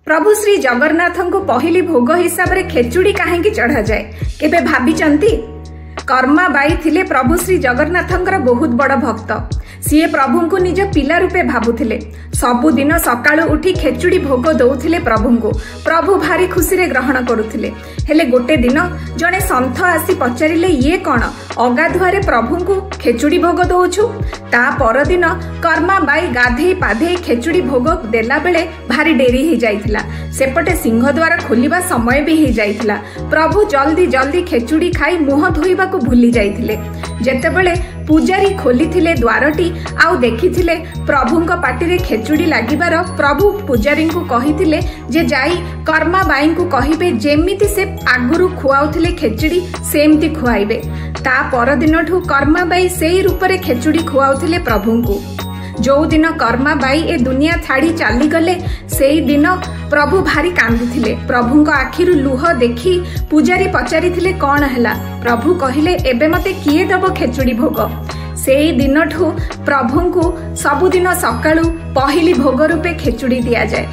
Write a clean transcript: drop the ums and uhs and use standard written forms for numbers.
प्रभु श्री जगन्नाथ को पहली भोग हिसाब रे खेचुड़ी कहीं चढ़ा जाए केबे भाबिचंती? कर्मा बाई थिले प्रभु श्री जगन्नाथंकर बहुत बड़ भक्त। सीए प्रभु को निज पिला रूपे भाबुथिले। सबुदिन सकाळु उठी खेचुड़ी भोग दौथिले प्रभु को। प्रभु भारी खुशी रे ग्रहण करुथिले। हेले गोटे दिन जने संथ आसी पचारिले ये कौन अगाधुआरे प्रभु को खेचुड़ी भोग दौछु? ता परदिन कर्मा बाई गाधे पाधे खेचुड़ी भोग देला बेले भारी डेरी हो जाइथिला। सेपटे सिंहद्वार खोलिबा समय भी हो जाइथिला। प्रभु जल्दी जल्दी खेचुड़ी खाई मुह धोइबा को भूली जाइथिले। जेतेबेले पूजारी खोलिथिले द्वारटी आउ देखिथिले प्रभुंक पाटिरे खेचुड़ी लागिबार प्रभु पूजारी को कहिथिले जे जाई कर्मा बाई को कहिबे जेमिति से आगुरु खुआउथिले खेचुड़ी सेमति खुआइबे। ता परदिनठु कर्मा बाई सेई रूपरे खेचुड़ी खुआउथिले प्रभु को। जो दिन कर्मा बाई ए दुनिया छाड़ी चली गले सेई दिन प्रभु भारी कांदुथिले। प्रभुंक आखिरु लुह देखी पूजारी पचारिथिले कौन हैला? प्रभु कहिले एबे मते किए दबो खेचुड़ी भोग? सेई दिनठु प्रभु को सबुदिन सकाळु पहली भोग रूपे खेचुड़ी दिया जाए।